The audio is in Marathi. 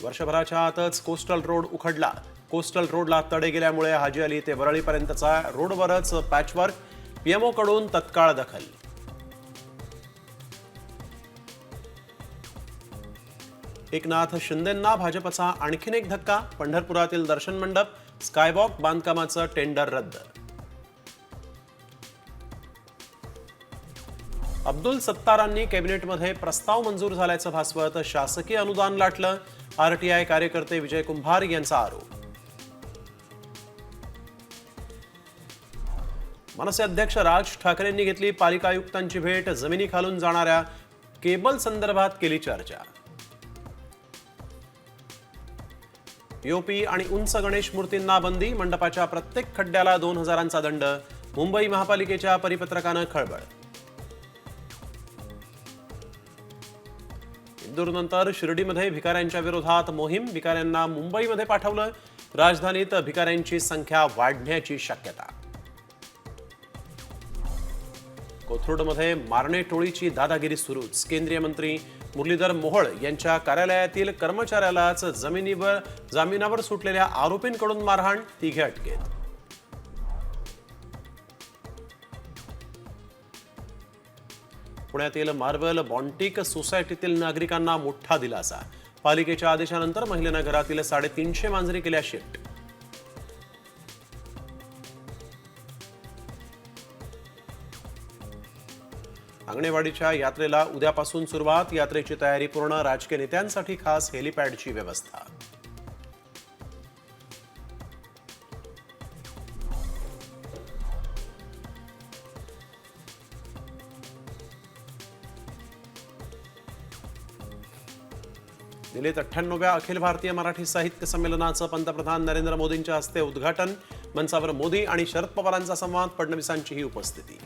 वर्षभराच्या आतच कोस्टल रोड उखडला. कोस्टल रोडला तडे गेल्यामुळे हाजी अली ते वरळीपर्यंतचा रोडवरच पॅचवर्क. पीएमओ कडून तत्काळ दखल. एकनाथ शिंदेंना भाजपचा आणखीन एक धक्का. पंढरपुरातील दर्शन मंडप स्कायवॉक बांधकामाचं टेंडर रद्द. अब्दुल सत्तारांनी कॅबिनेटमध्ये प्रस्ताव मंजूर झाल्याचं भासवत शासकीय अनुदान लाटलं. आरटीआय कार्यकर्ते विजय कुंभार यांचा आरोप. मनसे अध्यक्ष राज ठाकरेंनी घेतली पालिका आयुक्तांची भेट. जमिनी खालून जाणाऱ्या केबल संदर्भात केली चर्चा. पीओपी आणि उंच गणेश मूर्तींना बंदी. मंडपाच्या प्रत्येक खड्ड्याला 2000चा दंड. मुंबई महापालिकेच्या परिपत्रकानं खळबळ. इंदूरनंतर शिर्डीमध्ये भिकाऱ्यांच्या विरोधात मोहीम. भिकाऱ्यांना मुंबईमध्ये पाठवलं. राजधानीत भिकाऱ्यांची संख्या वाढण्याची शक्यता. कोथरूडमध्ये मारणे टोळीची दादागिरी सुरूच. केंद्रीय मंत्री मुरलीधर मोहोळ यांच्या कार्यालयातील कर्मचाऱ्यालाच जामिनावर सुटलेल्या आरोपींकडून मारहाण. तिघे अटकेत. पुण्यातील मार्बल बॉन्टिक सोसायटीतील नागरिकांना मोठा दिलासा. पालिकेच्या आदेशानंतर महिलेनं घरातील 350 मांजरी केल्या शिफ्ट. अंगणेवाडीच्या यात्रेला उद्यापासून सुरुवात. यात्रेची तयारी पूर्ण. राजकीय नेत्यांसाठी खास हेलिपॅडची व्यवस्था. दिल्लीत 98व्या अखिल भारतीय मराठी साहित्य संमेलनाचं पंतप्रधान नरेंद्र मोदींच्या हस्ते उद्घाटन. मंचावर मोदी आणि शरद पवारांचा संवाद. फडणवीसांचीही उपस्थिती.